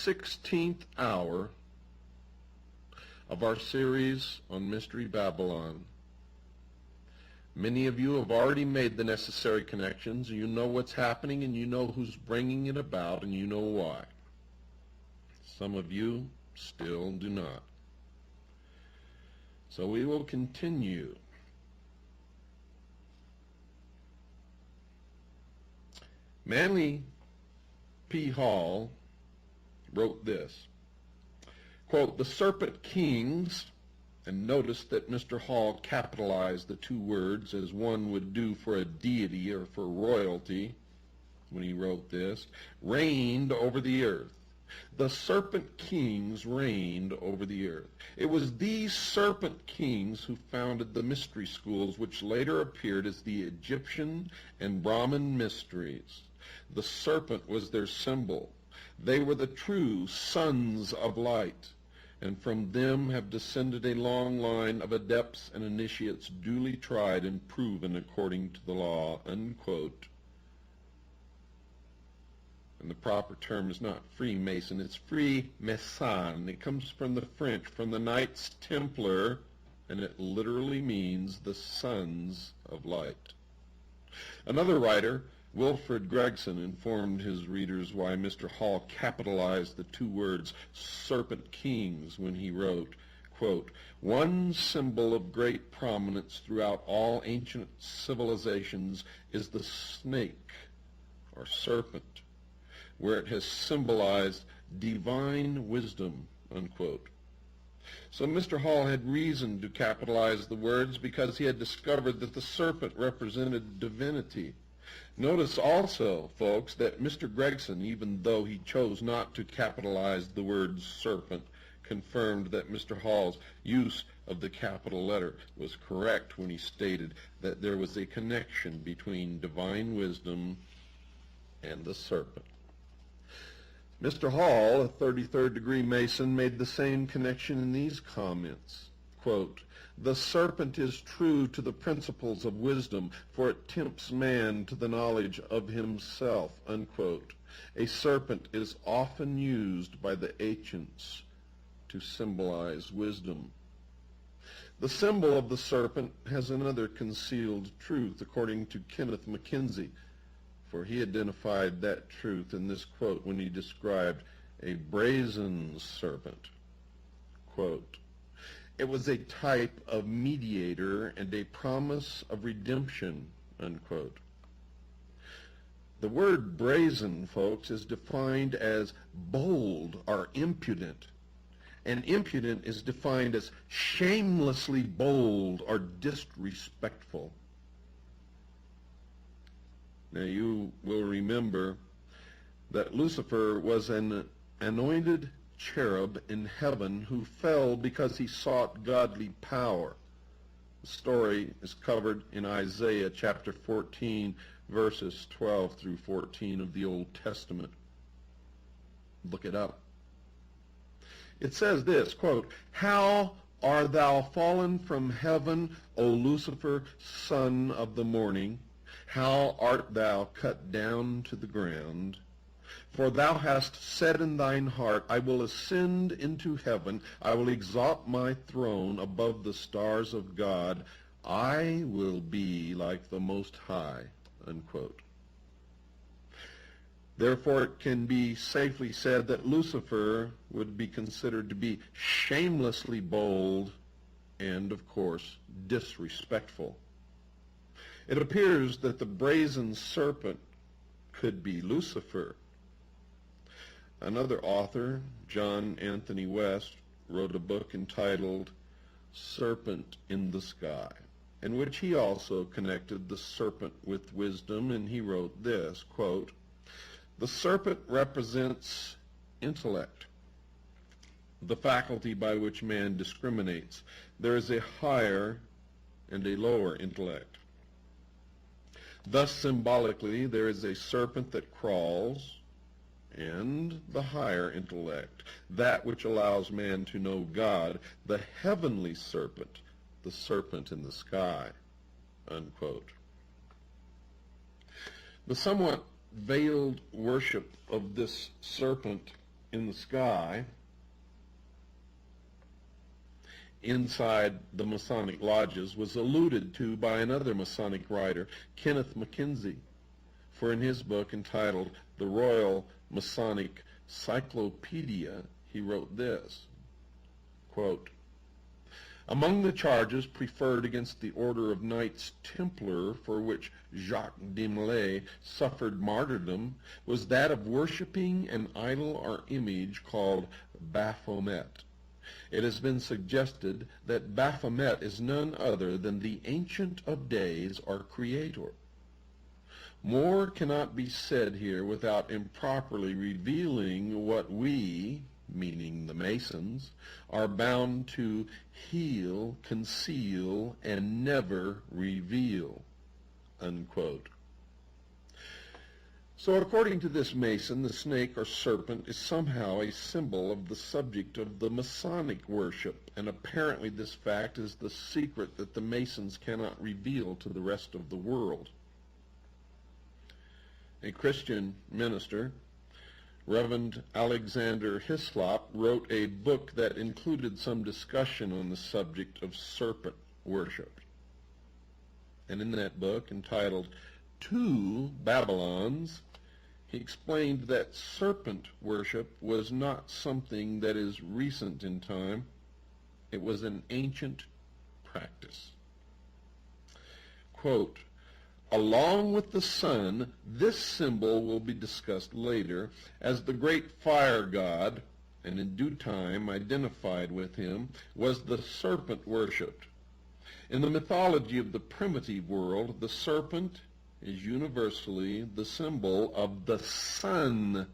16th hour of our series on Mystery Babylon. Many of you have already made the necessary connections. You know what's happening, and you know who's bringing it about, and you know why. Some of you still do not. So we will continue. Manly P. Hall wrote this, quote, "The serpent kings," and notice that Mr. Hall capitalized the two words as one would do for a deity or for royalty when he wrote this, "reigned over the earth." The serpent kings reigned over the earth. It was these serpent kings who founded the mystery schools, which later appeared as the Egyptian and Brahmin mysteries. The serpent was their symbol. They were the true sons of light, and from them have descended a long line of adepts and initiates duly tried and proven according to the law, unquote. And the proper term is not Freemason, it's Freemason. It comes from the French, from the Knights Templar, and it literally means the sons of light. Another writer, Wilfred Gregson, informed his readers why Mr. Hall capitalized the two words serpent kings when he wrote, quote, "One symbol of great prominence throughout all ancient civilizations is the snake, or serpent, where it has symbolized divine wisdom," unquote. So Mr. Hall had reason to capitalize the words because he had discovered that the serpent represented divinity. Notice also, folks, that Mr. Gregson, even though he chose not to capitalize the word serpent, confirmed that Mr. Hall's use of the capital letter was correct when he stated that there was a connection between divine wisdom and the serpent. Mr. Hall, a 33rd degree Mason, made the same connection in these comments. Quote, "The serpent is true to the principles of wisdom, for it tempts man to the knowledge of himself," unquote. A serpent is often used by the ancients to symbolize wisdom. The symbol of the serpent has another concealed truth, according to Kenneth Mackenzie, for he identified that truth in this quote when he described a brazen serpent. Quote, "It was a type of mediator and a promise of redemption," unquote. The word brazen, folks, is defined as bold or impudent, and impudent is defined as shamelessly bold or disrespectful. Now you will remember that Lucifer was an anointed cherub in heaven who fell because he sought godly power. The story is covered in Isaiah chapter 14, verses 12 through 14 of the Old Testament. Look it up. It says this, quote, "How art thou fallen from heaven, O Lucifer, son of the morning? How art thou cut down to the ground? For thou hast said in thine heart, I will ascend into heaven, I will exalt my throne above the stars of God, I will be like the Most High," unquote. Therefore it can be safely said that Lucifer would be considered to be shamelessly bold and, of course, disrespectful. It appears that the brazen serpent could be Lucifer. Another author, John Anthony West, wrote a book entitled Serpent in the Sky, in which he also connected the serpent with wisdom, and he wrote this, quote, "The serpent represents intellect, the faculty by which man discriminates. There is a higher and a lower intellect. Thus, symbolically, there is a serpent that crawls, and the higher intellect, that which allows man to know God, the heavenly serpent, the serpent in the sky," unquote. The somewhat veiled worship of this serpent in the sky inside the Masonic lodges was alluded to by another Masonic writer, Kenneth Mackenzie, for in his book entitled The Royal Masonic Cyclopedia, he wrote this, quote, among the charges preferred against the order of Knights Templar for which Jacques de Molay suffered martyrdom was that of worshipping an idol or image called Baphomet. It has been suggested that Baphomet is none other than the Ancient of Days or Creator. More cannot be said here without improperly revealing what we, meaning the Masons, are bound to heal, conceal, and never reveal, unquote. So according to this Mason, the snake or serpent is somehow a symbol of the subject of the Masonic worship, and apparently this fact is the secret that the Masons cannot reveal to the rest of the world. A Christian minister, Reverend Alexander Hislop, wrote a book that included some discussion on the subject of serpent worship. And in that book, entitled Two Babylons, he explained that serpent worship was not something that is recent in time. It was an ancient practice. Quote, along with the sun, this symbol will be discussed later as the great fire god, and in due time identified with him, was the serpent worshipped. In the mythology of the primitive world, the serpent is universally the symbol of the sun.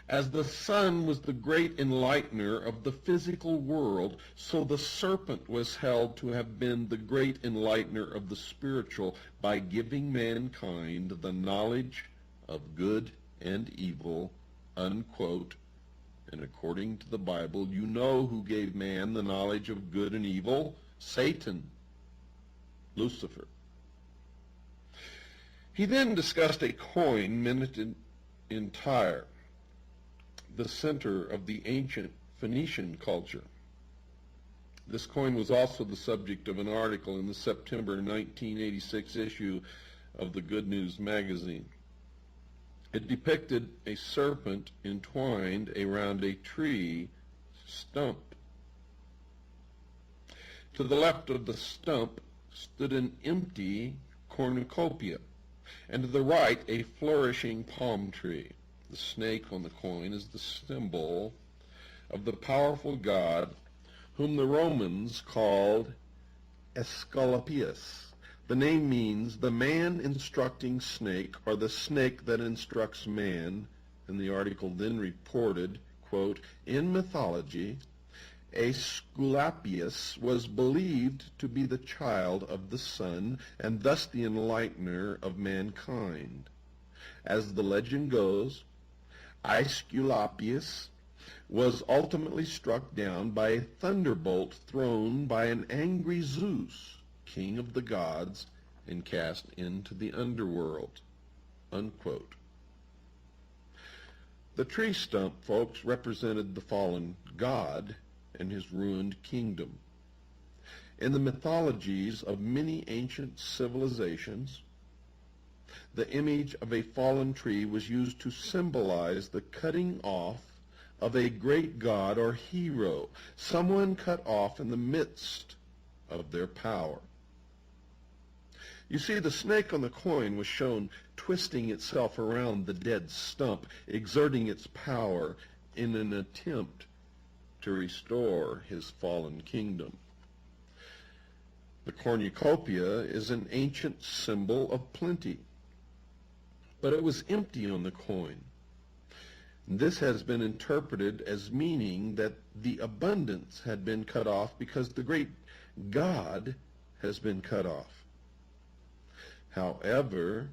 As the sun was the great enlightener of the physical world, so the serpent was held to have been the great enlightener of the spiritual by giving mankind the knowledge of good and evil, unquote. And according to the Bible, you know who gave man the knowledge of good and evil? Satan, Lucifer. He then discussed a coin minted in Tyre, the center of the ancient Phoenician culture. This coin was also the subject of an article in the September 1986 issue of the Good News magazine. It depicted a serpent entwined around a tree stump. To the left of the stump stood an empty cornucopia, and to the right a flourishing palm tree. The snake on the coin is the symbol of the powerful god whom the Romans called Aesculapius. The name means the man instructing snake, or the snake that instructs man, and the article then reported, quote, in mythology, Aesculapius was believed to be the child of the sun, and thus the enlightener of mankind. As the legend goes, Aesculapius was ultimately struck down by a thunderbolt thrown by an angry Zeus, king of the gods, and cast into the underworld, unquote. The tree stump, folks, represented the fallen god and his ruined kingdom. In the mythologies of many ancient civilizations, the image of a fallen tree was used to symbolize the cutting off of a great god or hero, someone cut off in the midst of their power. You see, the snake on the coin was shown twisting itself around the dead stump, exerting its power in an attempt to restore his fallen kingdom. The cornucopia is an ancient symbol of plenty, but it was empty on the coin. This has been interpreted as meaning that the abundance had been cut off because the great God has been cut off. However,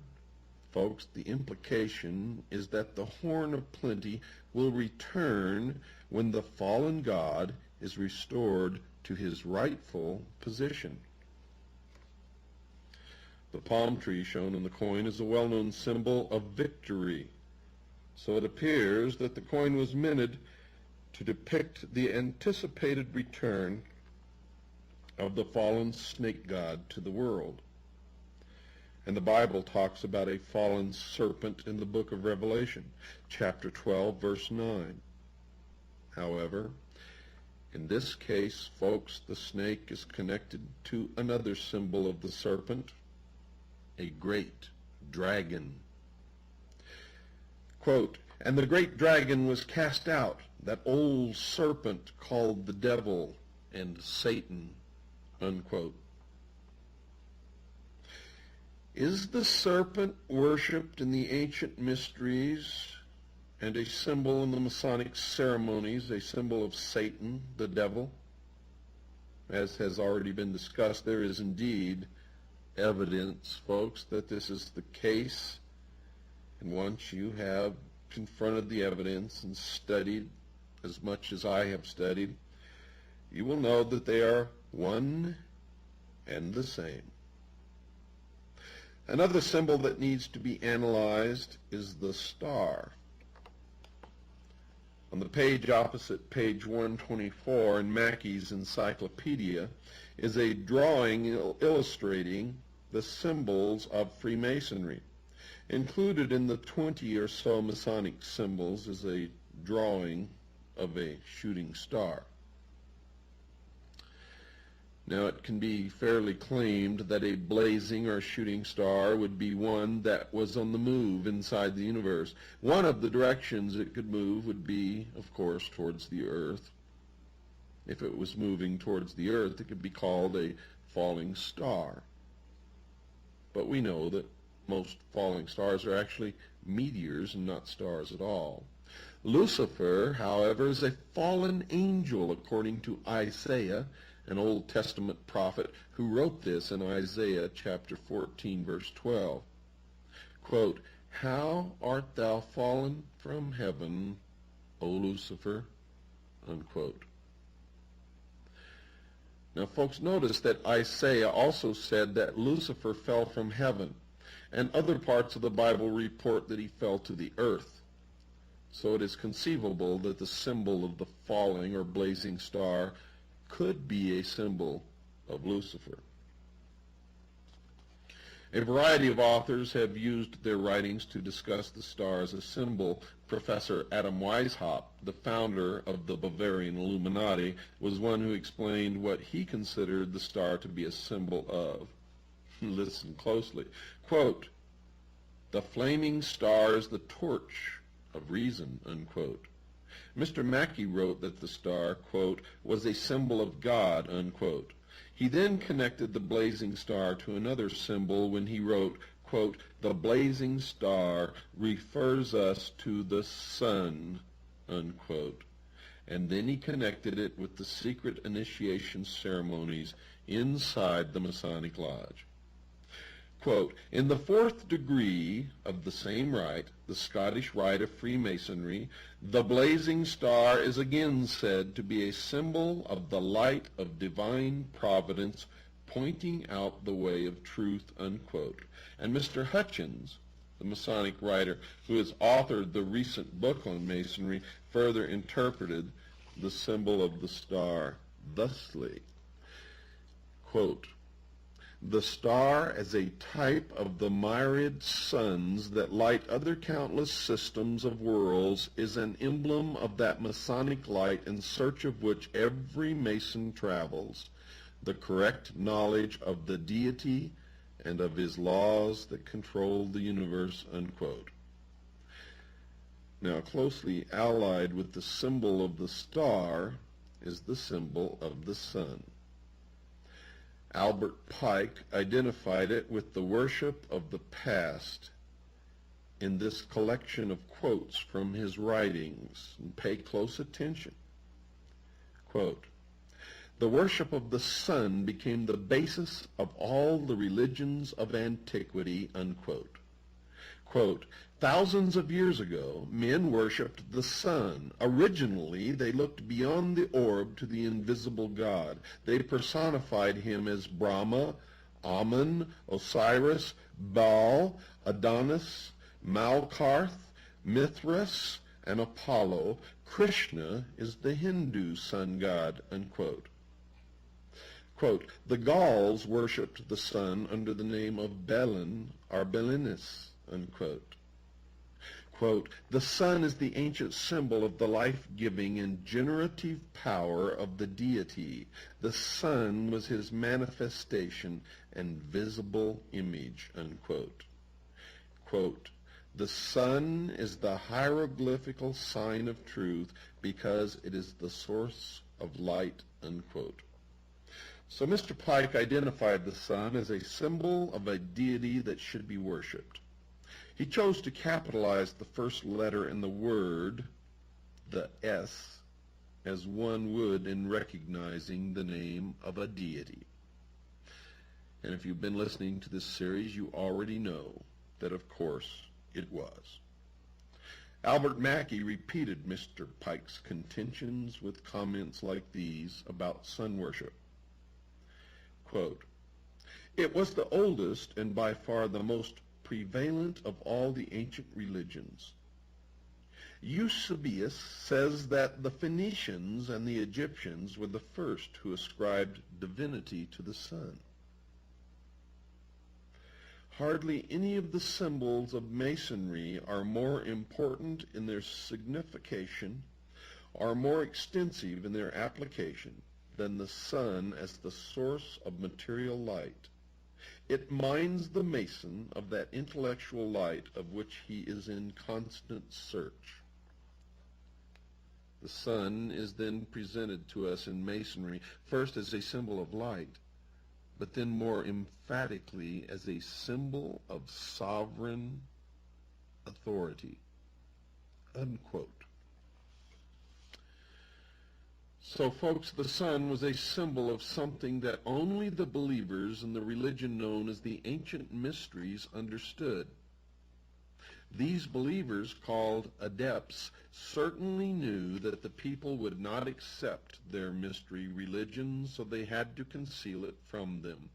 folks, the implication is that the horn of plenty will return when the fallen God is restored to his rightful position. The palm tree shown on the coin is a well-known symbol of victory. So it appears that the coin was minted to depict the anticipated return of the fallen snake god to the world. And the Bible talks about a fallen serpent in the book of Revelation, chapter 12, verse 9. However, in this case, folks, the snake is connected to another symbol of the serpent, a great dragon. Quote, "And the great dragon was cast out, that old serpent called the devil and Satan," unquote. Is the serpent worshipped in the ancient mysteries and a symbol in the Masonic ceremonies, a symbol of Satan, the devil? As has already been discussed, there is indeed evidence, folks, that this is the case. And once you have confronted the evidence and studied as much as I have studied, you will know that they are one and the same. Another symbol that needs to be analyzed is the star. On the page opposite page 124 in Mackey's encyclopedia is a drawing illustrating the symbols of Freemasonry. Included in the 20 or so Masonic symbols is a drawing of a shooting star. Now, it can be fairly claimed that a blazing or shooting star would be one that was on the move inside the universe. One of the directions it could move would be, of course, towards the earth. If it was moving towards the earth, it could be called a falling star. But we know that most falling stars are actually meteors and not stars at all. Lucifer, however, is a fallen angel, according to Isaiah, an Old Testament prophet who wrote this in Isaiah chapter 14, verse 12. Quote, "How art thou fallen from heaven, O Lucifer?" Unquote. Now, folks, notice that Isaiah also said that Lucifer fell from heaven, and other parts of the Bible report that he fell to the earth. So it is conceivable that the symbol of the falling or blazing star could be a symbol of Lucifer. A variety of authors have used their writings to discuss the star as a symbol. Professor Adam Weishaupt, the founder of the Bavarian Illuminati, was one who explained what he considered the star to be a symbol of. Listen closely. Quote, "The flaming star is the torch of reason," unquote. Mr. Mackey wrote that the star, quote, "was a symbol of God," unquote. He then connected the blazing star to another symbol when he wrote, quote, "The blazing star refers us to the sun," unquote. And then he connected it with the secret initiation ceremonies inside the Masonic Lodge. Quote, "In the fourth degree of the same rite, the Scottish rite of Freemasonry, the blazing star is again said to be a symbol of the light of divine providence pointing out the way of truth," unquote. And Mr. Hutchins, the Masonic writer who has authored the recent book on Masonry, further interpreted the symbol of the star thusly, quote, "The star as a type of the myriad suns that light other countless systems of worlds is an emblem of that Masonic light in search of which every Mason travels, the correct knowledge of the deity and of his laws that control the universe," unquote. Now, closely allied with the symbol of the star is the symbol of the sun. Albert Pike identified it with the worship of the past in this collection of quotes from his writings. And pay close attention. Quote, "The worship of the sun became the basis of all the religions of antiquity," unquote. Quote, "Thousands of years ago, men worshipped the sun. Originally, they looked beyond the orb to the invisible God. They personified him as Brahma, Amun, Osiris, Baal, Adonis, Malkarth, Mithras and Apollo, Krishna is the Hindu sun god, unquote. Quote, the Gauls worshipped the sun under the name of Belin or Belinus, unquote. Quote, the sun is the ancient symbol of the life-giving and generative power of the deity. The sun was his manifestation and visible image, unquote. Quote, the sun is the hieroglyphical sign of truth because it is the source of light, unquote. So Mr. Pike identified the sun as a symbol of a deity that should be worshipped. He chose to capitalize the first letter in the word, the S, as one would in recognizing the name of a deity. And if you've been listening to this series, you already know that, of course, it was. Albert Mackey repeated Mr. Pike's contentions with comments like these about sun worship. Quote, it was the oldest and by far the most prevalent of all the ancient religions. Eusebius says that the Phoenicians and the Egyptians were the first who ascribed divinity to the sun. Hardly any of the symbols of Masonry are more important in their signification or more extensive in their application than the sun as the source of material light. It minds the Mason of that intellectual light of which he is in constant search. The sun is then presented to us in Masonry first as a symbol of light, but then more emphatically as a symbol of sovereign authority, unquote. So, folks, the sun was a symbol of something that only the believers in the religion known as the ancient mysteries understood. These believers, called adepts, certainly knew that the people would not accept their mystery religion, so they had to conceal it from them.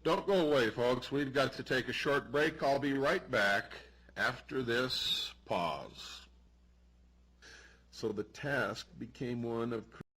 Don't go away, folks. We've got to take a short break. I'll be right back after this pause. So the task became one of